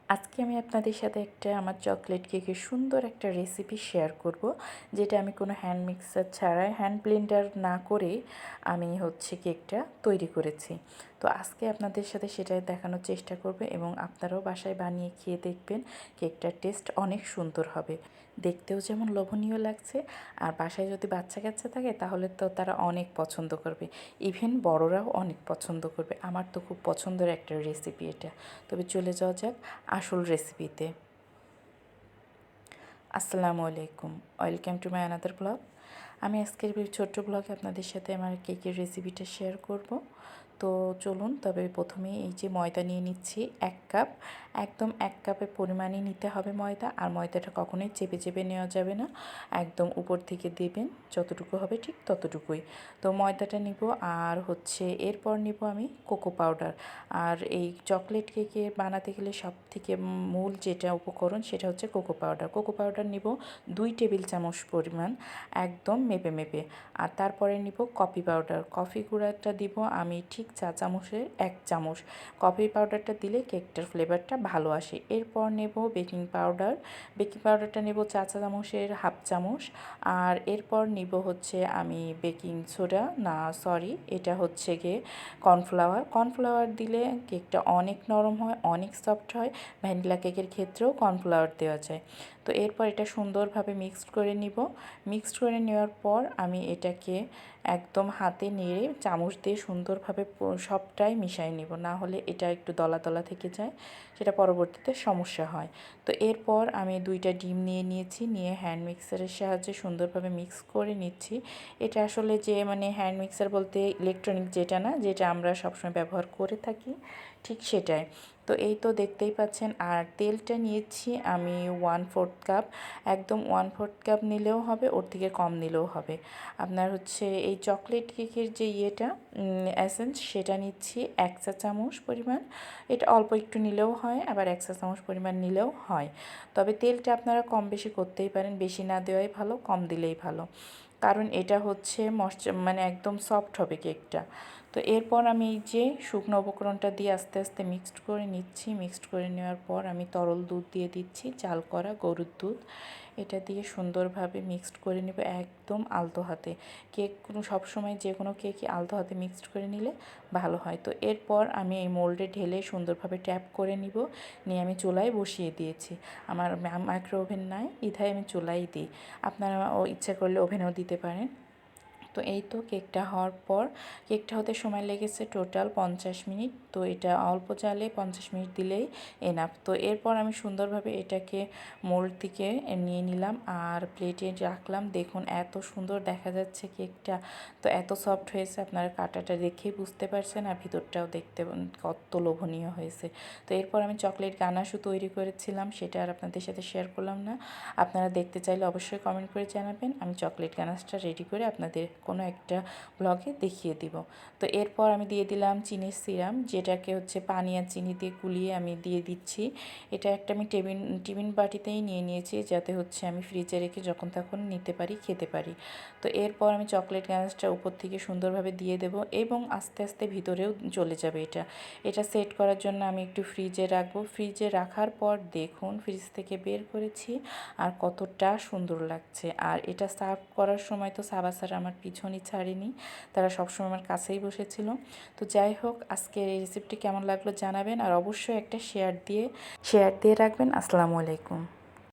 আজকে আমি আপনাদের সাথে আমার চকলেট কেকের সুন্দর একটা রেসিপি শেয়ার করব, যেটা আমি কোনো হ্যান্ড মিক্সার ছাড়াই হ্যান্ড ব্লেন্ডার না করে আমি কেকটা তৈরি করেছি। তো আজকে আপনাদের সাথে সেটাই দেখানোর চেষ্টা করব এবং আপনারাও বাসায় বানিয়ে খেয়ে দেখবেন কেকটার টেস্ট অনেক সুন্দর হবে। দেখতেও যেমন লোভনীয় লাগছে, আর বাসায় যদি বাচ্চা কাচ্চা থাকে তাহলে তো তারা অনেক পছন্দ করবে, ইভেন বড়রাও অনেক পছন্দ করবে। আমার তো খুব পছন্দের একটা রেসিপি এটা। তবে চলে যাওয়া যাক আসল রেসিপিতে। আসসালামু আলাইকুম, welcome to my another blog. আমি আজকের ছোট্ট ব্লগে আপনাদের সাথে আমার কেকের রেসিপিটা শেয়ার করব। তো চলুন, তবে প্রথমে এই যে ময়দা নিয়ে নিচ্ছি 1 কাপ। একদম 1 কাপের পরিমাণই নিতে হবে ময়দা, আর ময়দাটা কখনোই চেপে চেপে নেওয়া যাবে না, একদম উপর থেকে দেবেন, যতটুকু হবে ঠিক ততটুকুই। তো ময়দাটা নিব, আর এরপর নিব আমি কোকো পাউডার। আর এই চকলেট কেকে বানাতে গেলে সব থেকে মূল যেটা উপকরণ সেটা হচ্ছে কোকো পাউডার। কোকো পাউডার নিব 2 টেবিল চামচ পরিমাণ, একদম মেপে মেপে। আর তারপরে নিব কফি পাউডার। কফি গুঁড়াটা দিব আমি ঠিক চা চামচের 1 চামচ। কফি পাউডারটা দিলে কেকটার ফ্লেভারটা ভালো আসে। এরপর নেব বেকিং পাউডার। বেকিং পাউডারটা নেব চা চামচের 1/2 চামচ। আর এরপর নিব আমি বেকিং সোডা, না সরি, এটা গিয়ে কর্নফ্লাওয়ার। কর্নফ্লাওয়ার দিলে কেকটা অনেক নরম হয়, অনেক সফট হয়। ভ্যানিলা কেকের ক্ষেত্রেও কর্নফ্লাওয়ার দেওয়া যায়। তো এরপর এটা সুন্দরভাবে মিক্সড করে নিব। মিক্সড করে নেওয়ার পর আমি এটাকে একদম হাতে নেড়ে চামচ দিয়ে সুন্দরভাবে সবটাই মিশিয়ে নিব, না হলে এটা একটু দলা দলা থেকে যায়, সেটা পরবর্তীতে সমস্যা হয়। তো এরপর আমি 2টা ডিম নিয়ে নিয়েছি, নিয়ে হ্যান্ড মিক্সারের সাহায্যে সুন্দরভাবে মিক্স করে নিচ্ছি। এটা আসলে যে হ্যান্ড মিক্সার বলতে ইলেকট্রনিক যেটা না, যেটা আমরা সবসময় ব্যবহার করে থাকি, ঠিক সেটাই। তো এই তো দেখতেই পাচ্ছেন। আর তেলটা নিয়েছি আমি 1/4 কাপ। একদম 1/4 কাপ নিলেও হবে, ওর থেকে কম নিলেও হবে। আপনার এই চকলেট কেকের যে এসেন্স, সেটা নিচ্ছি 1 চা চামচ পরিমাণ। এটা অল্প একটু নিলেও হয়, আবার 1 চা চামচ পরিমাণ নিলেও হয়। তবে তেলটা আপনারা কম বেশি করতেই পারেন, বেশি না দেওয়াই ভালো, কম দিলেই ভালো, কারণ এটা একদম সফট হবে কেকটা। তো এরপর আমি এই যে শুকনো উপকরণটা দিয়ে আস্তে আস্তে মিক্সড করে নিচ্ছি। মিক্সড করে নেওয়ার পর আমি তরল দুধ দিয়ে দিচ্ছি, জাল করা গরুর দুধ। এটা দিয়ে সুন্দরভাবে মিক্সড করে নেব একদম আলতো হাতে। সবসময় যে কোনো কেকই আলতো হাতে মিক্সড করে নিলে ভালো হয়। তো এরপর আমি এই মোল্ডে ঢেলে সুন্দরভাবে ট্যাপ করে নিব, নিয়ে আমি চুলায় বসিয়ে দিয়েছি। আমার মাইক্রো ওভেন নাই, ইধায় আমি চুলাই দিই। আপনারা ইচ্ছা করলে ওভেনেও দিতে পারেন। তো এই তো কেকটা হওয়ার পর, কেকটা হতে সময় লেগেছে টোটাল 50 মিনিট। তো এটা অল্প জালে 50 মিনিট দিলেই এনাফ। তো এরপর আমি সুন্দরভাবে এটাকে মোল্ড থেকে নিয়ে নিলাম আর প্লেটে রাখলাম। দেখুন এত সুন্দর দেখা যাচ্ছে কেকটা, তো এত সফট হয়েছে, আপনারা কাটাটা দেখেই বুঝতে পারছেন, আর ভিতরটাও দেখতে কত লোভনীয় হয়েছে। তো এরপর আমি চকলেট গানাশও তৈরি করেছিলাম, সেটা আর আপনাদের সাথে শেয়ার করলাম না। আপনারা দেখতে চাইলে অবশ্যই কমেন্ট করে জানাবেন, আমি চকলেট গানাশটা রেডি করে আপনাদের কোনো একটা ব্লগে দেখিয়ে দিব। তো এরপর আমি দিয়ে দিলাম চিনির সিরাম, যেটাকে পানি আর চিনি দিয়ে গুলিয়ে আমি দিয়ে দিচ্ছি। এটা আমি টিফিন বাটিতেই নিয়ে নিয়েছি, যাতে আমি ফ্রিজে রেখে যখন তখন নিতে পারি, খেতে পারি। তো এরপর আমি চকলেট গানাশটা উপর থেকে সুন্দরভাবে দিয়ে দেব, এবং আস্তে আস্তে ভিতরেও চলে যাবে। এটা সেট করার জন্য আমি একটু ফ্রিজে রাখবো। ফ্রিজে রাখার পর দেখুন ফ্রিজ থেকে বের করেছি, আর কতটা সুন্দর লাগছে। আর এটা সার্ভ করার সময় তো সাবাসার আমার পিছনই ছাড়েনি, তারা সবসময় আমার কাছেই বসেছিল। তো যাই হোক, আজকের এই রেসিপিটি কেমন লাগলো জানাবেন, আর অবশ্যই একটা শেয়ার দিয়ে রাখবেন। আসসালামু আলাইকুম।